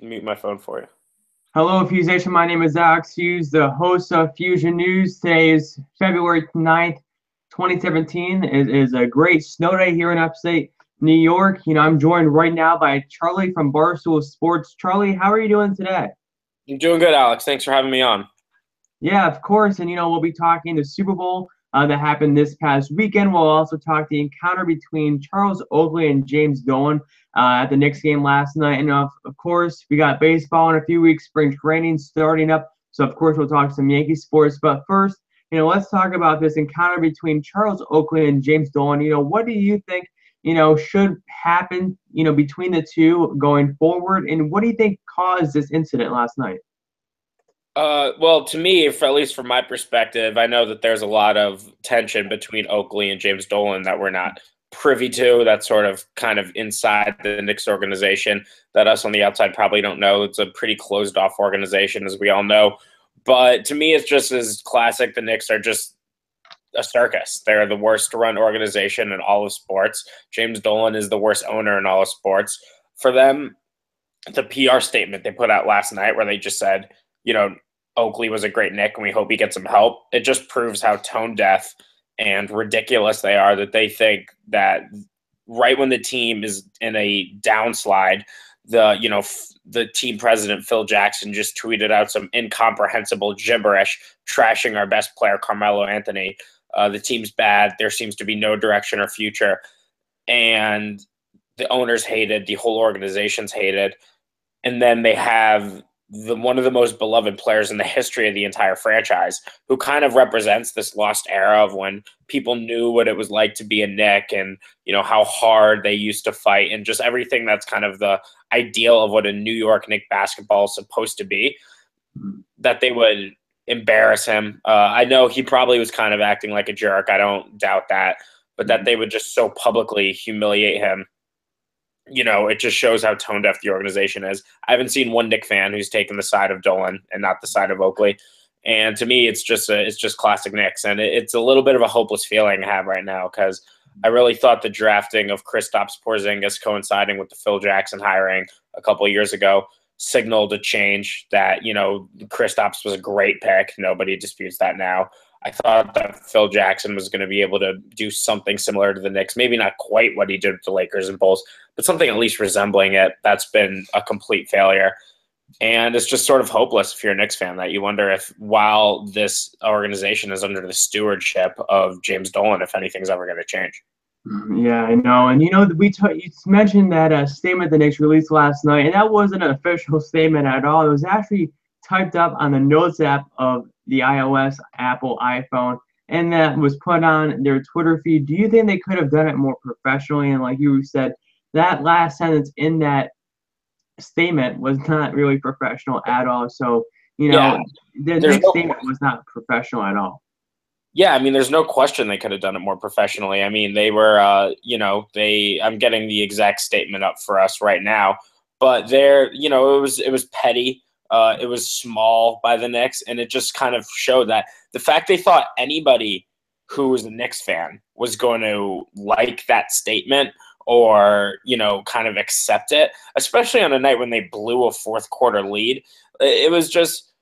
mute my phone for you. Hello, Feuzion. My name is Alex Hughes, the host of Feuzion News. Today is February 9th, 2017. It is a great snow day here in upstate New York. I'm joined right now by Charlie from Barstool Sports. Charlie, how are you doing today? I'm doing good, Alex. Thanks for having me on. Yeah, of course. And, we'll be talking the Super Bowl that happened this past weekend. We'll also talk the encounter between Charles Oakley and James Dolan at the Knicks game last night. And, of course, we got baseball in a few weeks, spring training starting up. So, of course, we'll talk some Yankee sports. But first, let's talk about this encounter between Charles Oakley and James Dolan. What do you think, should happen, between the two going forward? And what do you think caused this incident last night? Well, to me, at least from my perspective, I know that there's a lot of tension between Oakley and James Dolan that we're not privy to. That's sort of kind of inside the Knicks organization that us on the outside probably don't know. It's a pretty closed off organization, as we all know. But to me, it's just as classic. The Knicks are just a circus. They're the worst run organization in all of sports. James Dolan is the worst owner in all of sports. For them, the PR statement they put out last night where they just said, Oakley was a great Knick and we hope he gets some help. It just proves how tone deaf and ridiculous they are, that they think that right when the team is in a downslide, the team president, Phil Jackson, just tweeted out some incomprehensible gibberish, trashing our best player, Carmelo Anthony. The team's bad. There seems to be no direction or future. And the owners hated, the whole organization's hated. And then they have one of the most beloved players in the history of the entire franchise, who kind of represents this lost era of when people knew what it was like to be a Knick and, how hard they used to fight and just everything that's kind of the ideal of what a New York Knick basketball is supposed to be, that they would embarrass him. I know he probably was kind of acting like a jerk. I don't doubt that. But that they would just so publicly humiliate him, it just shows how tone deaf the organization is. I haven't seen one Knick fan who's taken the side of Dolan and not the side of Oakley. And to me, it's just classic Knicks. And it's a little bit of a hopeless feeling I have right now, because I really thought the drafting of Kristaps Porzingis coinciding with the Phil Jackson hiring a couple of years ago signaled a change, that, Kristaps was a great pick. Nobody disputes that now. I thought that Phil Jackson was going to be able to do something similar to the Knicks. Maybe not quite what he did with the Lakers and Bulls, but something at least resembling it. That's been a complete failure. And it's just sort of hopeless if you're a Knicks fan, that you wonder if, while this organization is under the stewardship of James Dolan, if anything's ever going to change. Yeah, I know. And, you mentioned that statement the Knicks released last night, and that wasn't an official statement at all. It was actually typed up on the Notes app of the iOS, Apple, iPhone, and that was put on their Twitter feed. Do you think they could have done it more professionally? And like you said, that last sentence in that statement was not really professional at all. So, Yeah, the next statement was not professional at all. Yeah, I mean, there's no question they could have done it more professionally. I mean, they were, I'm getting the exact statement up for us right now, but it was petty. It was small by the Knicks, and it just kind of showed that the fact they thought anybody who was a Knicks fan was going to like that statement or, kind of accept it, especially on a night when they blew a fourth quarter lead. It was just,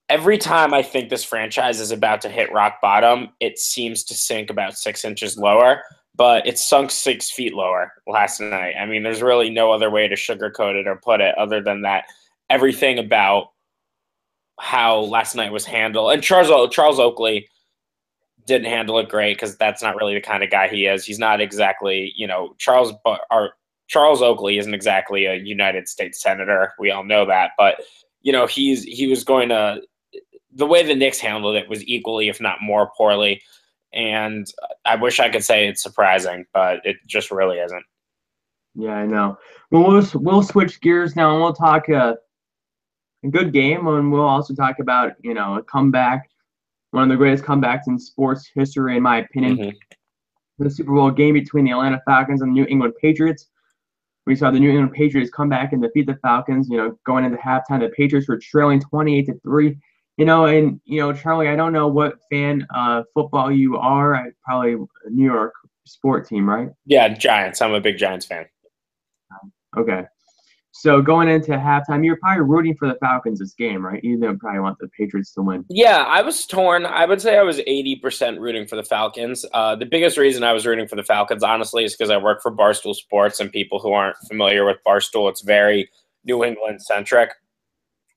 every time I think this franchise is about to hit rock bottom, it seems to sink about 6 inches lower, but it sunk 6 feet lower last night. I mean, there's really no other way to sugarcoat it or put it other than that. Everything about how last night was handled, and Charles Oakley didn't handle it great, because that's not really the kind of guy he is. He's not exactly, Charles Oakley isn't exactly a United States senator. We all know that, but he was going to. The way the Knicks handled it was equally, if not more poorly, and I wish I could say it's surprising, but it just really isn't. Yeah, I know. Well, we'll switch gears now, and we'll talk a good game, and we'll also talk about a comeback, one of the greatest comebacks in sports history, in my opinion. Mm-hmm. The Super Bowl game between the Atlanta Falcons and the New England Patriots. We saw the New England Patriots come back and defeat the Falcons. Going into halftime, the Patriots were trailing 28-3. Charlie, I don't know what fan of football you are. Probably a New York sport team, right? Yeah, Giants. I'm a big Giants fan. Okay. So going into halftime, you're probably rooting for the Falcons this game, right? You don't probably want the Patriots to win. Yeah, I was torn. I would say I was 80% rooting for the Falcons. The biggest reason I was rooting for the Falcons, honestly, is because I work for Barstool Sports, and people who aren't familiar with Barstool, it's very New England centric.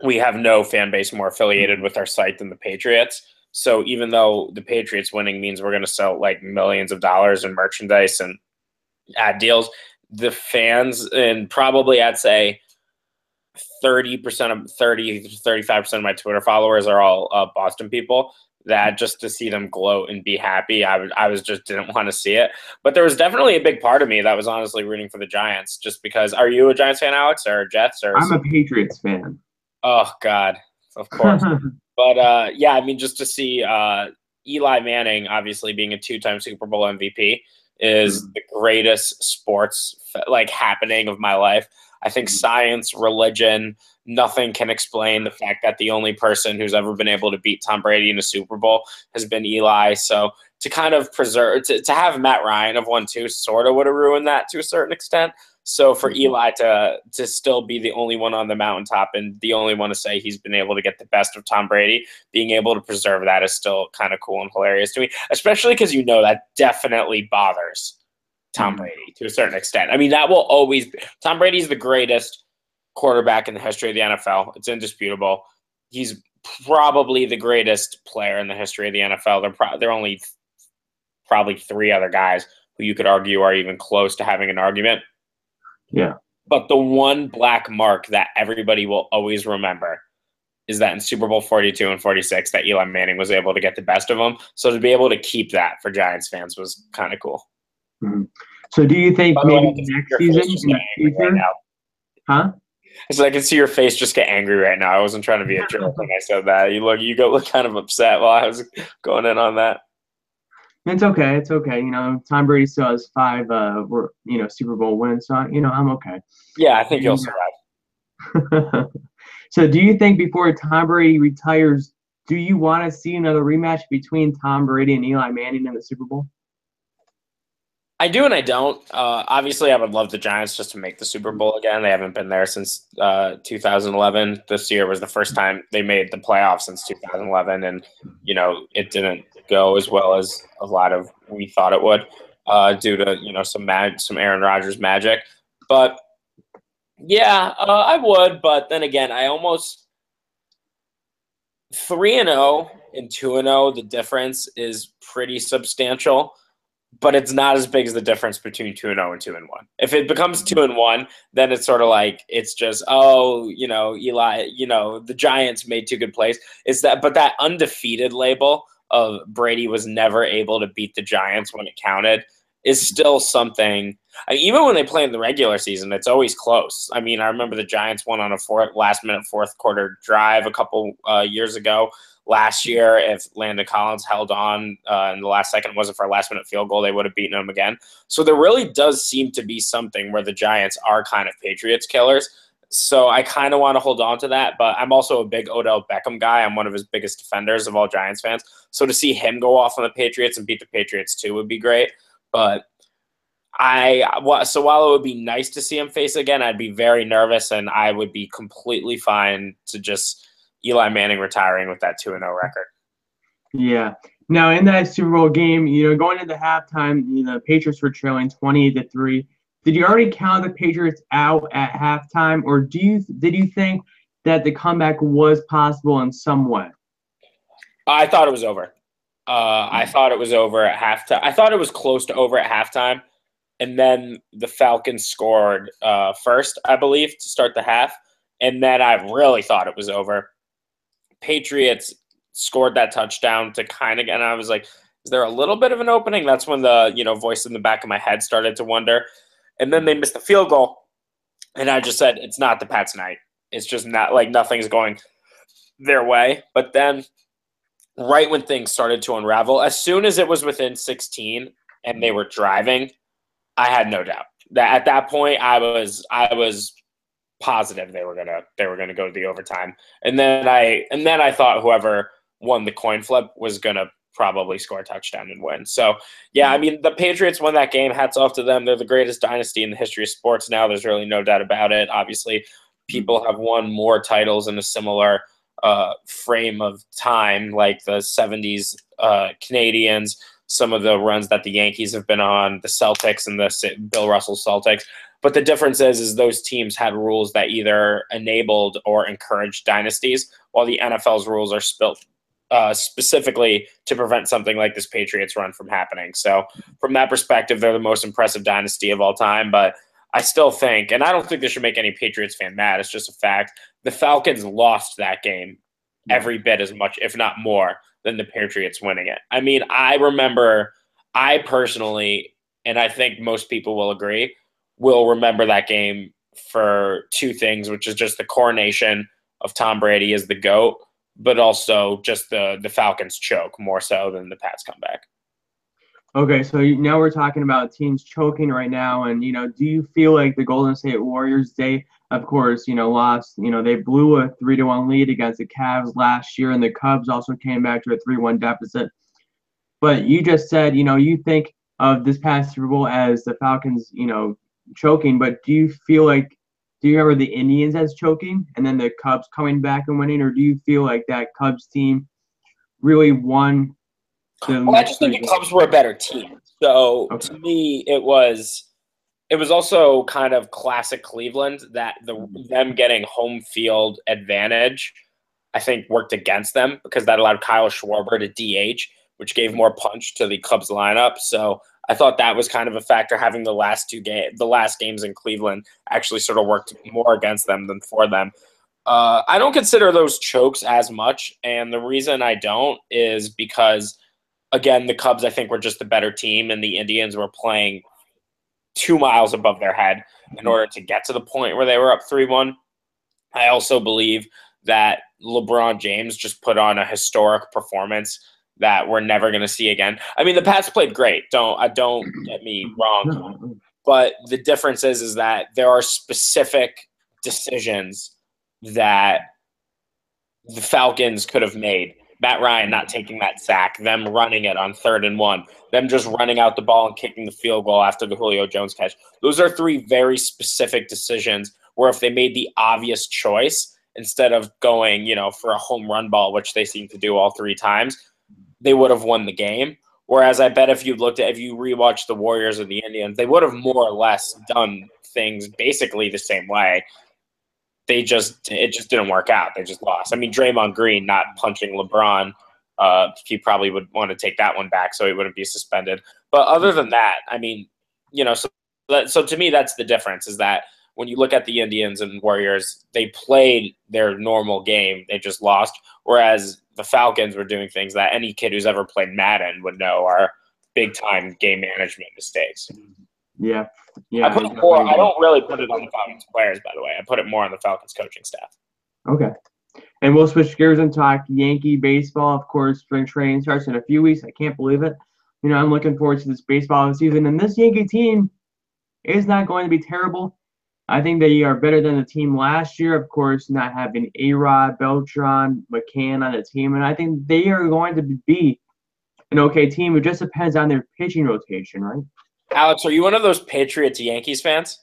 We have no fan base more affiliated with our site than the Patriots. So even though the Patriots winning means we're going to sell like millions of dollars in merchandise and ad deals, the fans, and probably I'd say 30% of 35% of my Twitter followers are all Boston people. That just to see them gloat and be happy, I was just didn't want to see it. But there was definitely a big part of me that was honestly rooting for the Giants, just because. Are you a Giants fan, Alex, or Jets, or? I'm a Patriots fan. Oh God, of course. But yeah, I mean, just to see Eli Manning, obviously being a two-time Super Bowl MVP, is the greatest sports like happening of my life. I think science, religion, nothing can explain the fact that the only person who's ever been able to beat Tom Brady in a Super Bowl has been Eli. So to kind of preserve, to have Matt Ryan have won two sort of would have ruined that to a certain extent. So for Eli to still be the only one on the mountaintop and the only one to say he's been able to get the best of Tom Brady, being able to preserve that is still kind of cool and hilarious to me, especially because that definitely bothers Tom Brady to a certain extent. I mean, that will always be. Tom Brady's the greatest quarterback in the history of the NFL. It's indisputable. He's probably the greatest player in the history of the NFL. There are only probably three other guys who you could argue are even close to having an argument. Yeah. But the one black mark that everybody will always remember is that in Super Bowl 42 and 46 that Eli Manning was able to get the best of them. So to be able to keep that for Giants fans was kind of cool. Mm-hmm. So do you think maybe next season in the future? Right, huh? So I can see your face just get angry right now. I wasn't trying to be a jerk when I said that. You look kind of upset while I was going in on that. It's okay. It's okay. Tom Brady still has 5 Super Bowl wins, so I'm okay. Yeah, I think he'll survive. So do you think before Tom Brady retires, do you want to see another rematch between Tom Brady and Eli Manning in the Super Bowl? I do and I don't. Obviously, I would love the Giants just to make the Super Bowl again. They haven't been there since 2011. This year was the first time they made the playoffs since 2011, and it didn't go as well as a lot of we thought it would due to some Aaron Rodgers magic. But yeah, I would. But then again, I almost 3-0 and 2-0. The difference is pretty substantial. But it's not as big as the difference between 2-0 and 2-1. If it becomes 2-1, then it's sort of like it's just Eli, the Giants made 2 good plays. But that undefeated label of Brady was never able to beat the Giants when it counted is still something. Even when they play in the regular season, it's always close. I mean, I remember the Giants won on a last-minute fourth quarter drive a couple years ago. Last year, if Landon Collins held on in the last second, wasn't for a last-minute field goal, they would have beaten them again. So there really does seem to be something where the Giants are kind of Patriots killers. So I kind of want to hold on to that, but I'm also a big Odell Beckham guy. I'm one of his biggest defenders of all Giants fans. So to see him go off on the Patriots and beat the Patriots too would be great. But so while it would be nice to see him face again, I'd be very nervous, and I would be completely fine to just Eli Manning retiring with that 2-0 record. Yeah. Now in that Super Bowl game, going into halftime, the Patriots were trailing 28-3. Did you already count the Patriots out at halftime, or did you think that the comeback was possible in some way? I thought it was over. I thought it was over at halftime. I thought it was close to over at halftime, and then the Falcons scored first, I believe, to start the half, and then I really thought it was over. Patriots scored that touchdown to kind of, and I was like, is there a little bit of an opening? That's when the voice in the back of my head started to wonder. And then they missed the field goal, and I just said, it's not the Pats' night. It's just not like nothing's going their way. But then right when things started to unravel, as soon as it was within 16 and they were driving, I had no doubt that at that point I was positive they were gonna go to the overtime. And then I thought whoever won the coin flip was gonna probably score a touchdown and win. So, yeah, I mean, the Patriots won that game. Hats off to them. They're the greatest dynasty in the history of sports now. There's really no doubt about it. Obviously, people have won more titles in a similar frame of time, like the 70s Canadians, some of the runs that the Yankees have been on, the Celtics and the Bill Russell Celtics. But the difference is those teams had rules that either enabled or encouraged dynasties, while the NFL's rules are specifically to prevent something like this Patriots run from happening. So from that perspective, they're the most impressive dynasty of all time. But I still think, and I don't think this should make any Patriots fan mad, it's just a fact, the Falcons lost that game every bit as much, if not more, than the Patriots winning it. I mean, I remember, I personally, and I think most people will agree, will remember that game for two things, which is just the coronation of Tom Brady as the GOAT, but also just the Falcons choke more so than the Pats comeback. Okay, so now we're talking about teams choking right now, and do you feel like the Golden State Warriors, they of course lost, they blew a 3-1 lead against the Cavs last year, and the Cubs also came back to a 3-1 deficit. But you just said, you think of this past Super Bowl as the Falcons, choking, but do you remember the Indians as choking and then the Cubs coming back and winning, or do you feel like that Cubs team really won? Well, I just think the Cubs were a better team. So to me, it was also kind of classic Cleveland that them getting home field advantage, I think, worked against them because that allowed Kyle Schwarber to DH, which gave more punch to the Cubs lineup. So I thought that was kind of a factor. Having the last games in Cleveland actually sort of worked more against them than for them. I don't consider those chokes as much, and the reason I don't is because, again, the Cubs, I think, were just the better team, and the Indians were playing 2 miles above their head in order to get to the point where they were up 3-1. I also believe that LeBron James just put on a historic performance that we're never going to see again. I mean, the Pats played great. Don't get me wrong. But the difference is that there are specific decisions that the Falcons could have made. Matt Ryan not taking that sack, them running it on 3rd and 1, them just running out the ball and kicking the field goal after the Julio Jones catch. Those are three very specific decisions where if they made the obvious choice instead of going, for a home run ball, which they seem to do all 3 times, they would have won the game. Whereas I bet if you rewatched the Warriors or the Indians, they would have more or less done things basically the same way. It just didn't work out. They just lost. I mean, Draymond Green not punching LeBron, he probably would want to take that one back so he wouldn't be suspended. But other than that, I mean, so to me, that's the difference is that when you look at the Indians and Warriors, they played their normal game. They just lost. Whereas the Falcons were doing things that any kid who's ever played Madden would know are big-time game management mistakes. Yeah. I don't really put it on the Falcons players, by the way. I put it more on the Falcons coaching staff. Okay. And we'll switch gears and talk Yankee baseball. Of course, spring training starts in a few weeks. I can't believe it. I'm looking forward to this baseball season. And this Yankee team is not going to be terrible. I think they are better than the team last year. Of course, not having A-Rod, Beltran, McCann on the team. And I think they are going to be an okay team. It just depends on their pitching rotation, right? Alex, are you one of those Patriots-Yankees fans?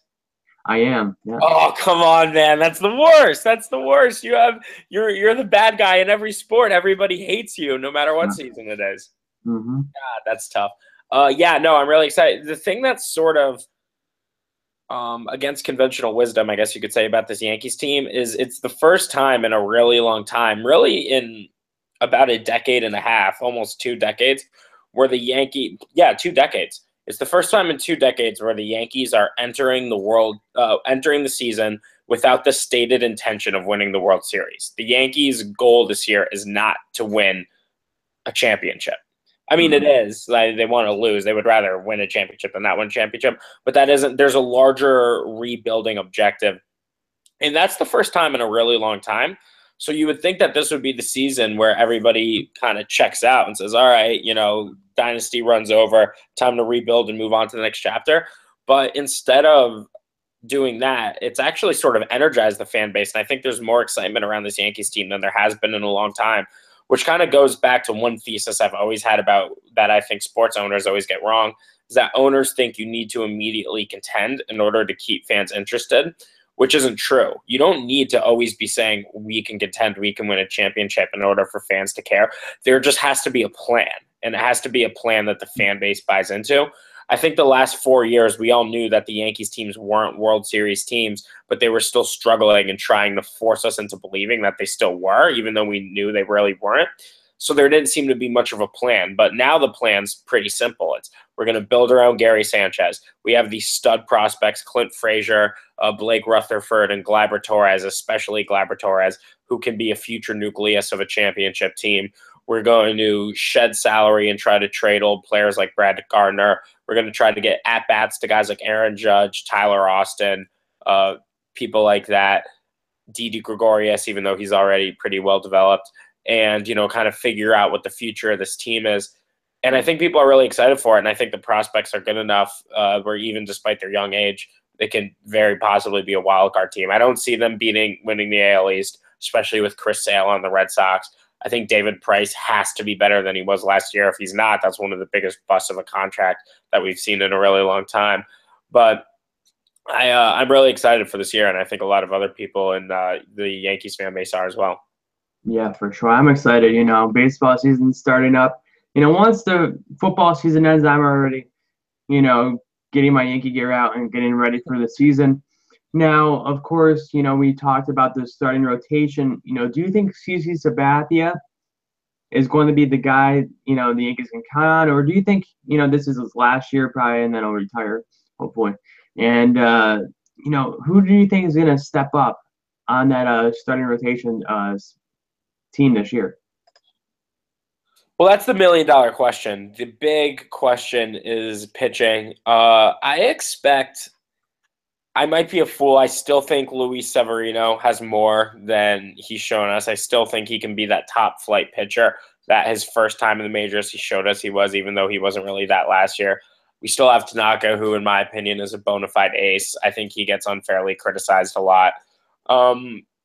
I am. Yeah. Oh, come on, man. That's the worst. That's the worst. You're the bad guy in every sport. Everybody hates you no matter what season it is. Mm-hmm. God, that's tough. I'm really excited. The thing that's sort of against conventional wisdom, I guess you could say, about this Yankees team is it's the first time in a really long time, really in about a decade and a half, almost 2 decades, where the 2 decades. It's the first time in 2 decades where the Yankees are entering the season without the stated intention of winning the World Series. The Yankees' goal this year is not to win a championship. I mean, it is. They want to lose. They would rather win a championship than not win a championship. But that isn't. There's a larger rebuilding objective. And that's the first time in a really long time. So you would think that this would be the season where everybody kind of checks out and says, all right, dynasty runs over, time to rebuild and move on to the next chapter. But instead of doing that, it's actually sort of energized the fan base. And I think there's more excitement around this Yankees team than there has been in a long time, which kind of goes back to one thesis I've always had about that I think sports owners always get wrong, is that owners think you need to immediately contend in order to keep fans interested, which isn't true. You don't need to always be saying we can contend, we can win a championship in order for fans to care. There just has to be a plan, and it has to be a plan that the fan base buys into. I think the last 4 years, we all knew that the Yankees teams weren't World Series teams, but they were still struggling and trying to force us into believing that they still were, even though we knew they really weren't. So there didn't seem to be much of a plan. But now the plan's pretty simple. We're going to build around Gary Sanchez. We have these stud prospects, Clint Frazier, Blake Rutherford, and Gleyber Torres, especially Gleyber Torres, who can be a future nucleus of a championship team. We're going to shed salary and try to trade old players like Brad Gardner. We're going to try to get at-bats to guys like Aaron Judge, Tyler Austin, people like that, Didi Gregorius, even though he's already pretty well developed, and, kind of figure out what the future of this team is. And I think people are really excited for it, and I think the prospects are good enough where even despite their young age, they can very possibly be a wild card team. I don't see them winning the AL East, especially with Chris Sale on the Red Sox. I think David Price has to be better than he was last year. If he's not, that's one of the biggest busts of a contract that we've seen in a really long time. But I'm really excited for this year, and I think a lot of other people in the Yankees fan base are as well. Yeah, for sure. I'm excited. Baseball season's starting up. Once the football season ends, I'm already, getting my Yankee gear out and getting ready for the season. Now, of course, we talked about the starting rotation. Do you think CC Sabathia is going to be the guy, the Yankees can count on? Or do you think, this is his last year probably and then he'll retire, hopefully? And, who do you think is going to step up on that starting rotation team this year? Well, that's the $1 million question. The big question is pitching. I might be a fool. I still think Luis Severino has more than he's shown us. I still think he can be that top flight pitcher that his first time in the majors he showed us he was, even though he wasn't really that last year. We still have Tanaka, who, in my opinion, is a bona fide ace. I think he gets unfairly criticized a lot.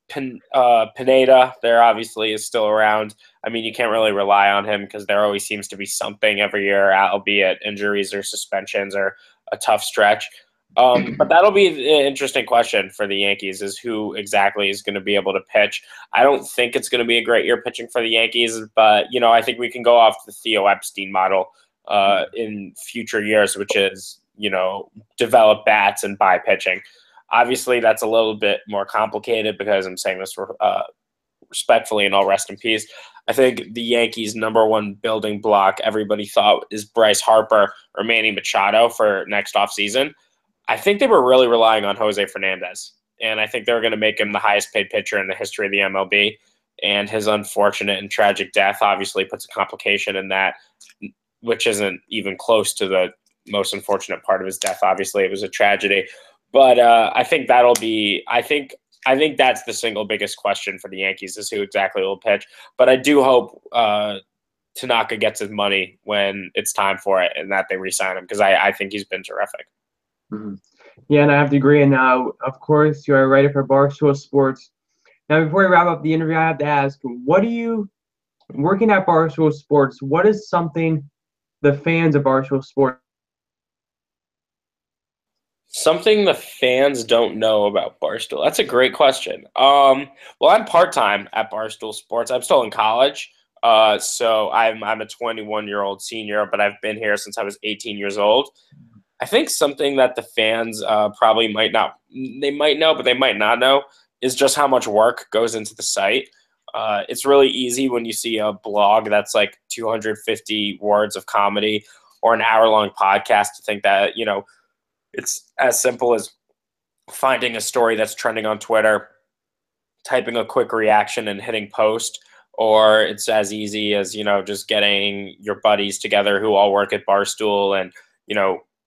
Pineda, there obviously is still around. I mean, you can't really rely on him because there always seems to be something every year, albeit injuries or suspensions or a tough stretch. But that'll be an interesting question for the Yankees, is who exactly is going to be able to pitch. I don't think it's going to be a great year pitching for the Yankees, but, I think we can go off the Theo Epstein model in future years, which is, develop bats and buy pitching. Obviously, that's a little bit more complicated because I'm saying this respectfully, and all rest in peace. I think the Yankees' number one building block everybody thought is Bryce Harper or Manny Machado for next offseason. I think they were really relying on Jose Fernandez, and I think they were going to make him the highest paid pitcher in the history of the MLB. And his unfortunate and tragic death obviously puts a complication in that, which isn't even close to the most unfortunate part of his death. Obviously, it was a tragedy. But I think that'll be – I think that's the single biggest question for the Yankees, is who exactly will pitch. But I do hope Tanaka gets his money when it's time for it and that they re-sign him, because I think he's been terrific. Mm-hmm. Yeah, and I have to agree. And now, of course, you're a writer for Barstool Sports. Now, before we wrap up the interview, I have to ask, working at Barstool Sports, what is something the fans of Barstool Sports Something the fans don't know about Barstool? That's a great question. Well, I'm part-time at Barstool Sports. I'm still in college, so I'm a 21-year-old senior, but I've been here since I was 18 years old. I think something that the fans probably might not – they might know, but they might not know – is just how much work goes into the site. It's really easy when you see a blog that's like 250 words of comedy or an hour-long podcast to think that, it's as simple as finding a story that's trending on Twitter, typing a quick reaction and hitting post, or it's as easy as, just getting your buddies together who all work at Barstool and,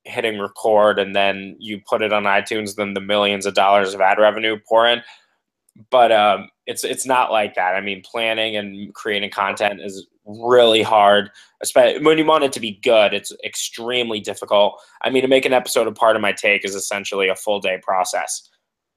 hitting record, and then you put it on iTunes, then the millions of dollars of ad revenue pour in. But it's not like that. I mean, planning and creating content is really hard, especially when you want it to be good. It's extremely difficult. I mean, to make an episode a part of my take is essentially a full day process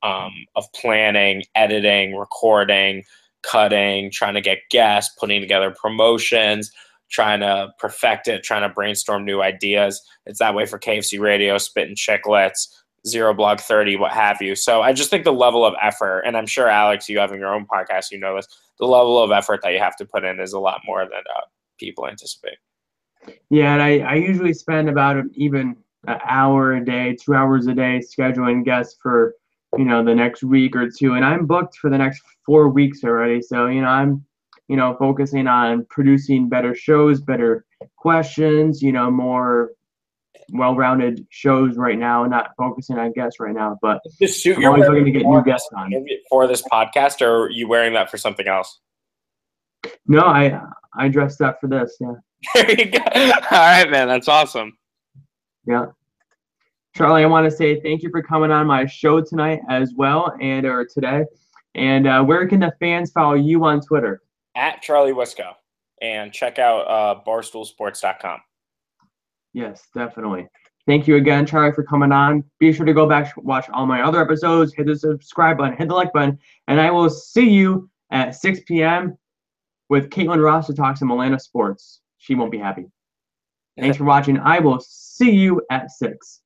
of planning, editing, recording, cutting, trying to get guests, putting together promotions, trying to perfect it, trying to brainstorm new ideas. It's that way for KFC Radio, Spittin' Chicklets, Zero Blog 30, what have you. So I just think the level of effort, and I'm sure, Alex, you having your own podcast, you know this, the level of effort that you have to put in is a lot more than people anticipate. Yeah, and I usually spend about even an hour a day, 2 hours a day scheduling guests for, the next week or two. And I'm booked for the next 4 weeks already. So, I'm, focusing on producing better shows, better questions, more well-rounded shows right now, not focusing on guests right now. But The suit I'm you're always looking wearing to get new guests on. for this podcast, or are you wearing that for something else? No, I dressed up for this, yeah. There you go. All right, man. That's awesome. Yeah. Charlie, I want to say thank you for coming on my show tonight as well, or today. And where can the fans follow you on Twitter? At Charlie Wisco. And check out barstoolsports.com. Yes, definitely. Thank you again, Charlie, for coming on. Be sure to go back, watch all my other episodes, hit the subscribe button, hit the like button, and I will see you at 6 p.m. with Caitlin Ross to talk some Atlanta sports. She won't be happy. Thanks for watching. I will see you at 6.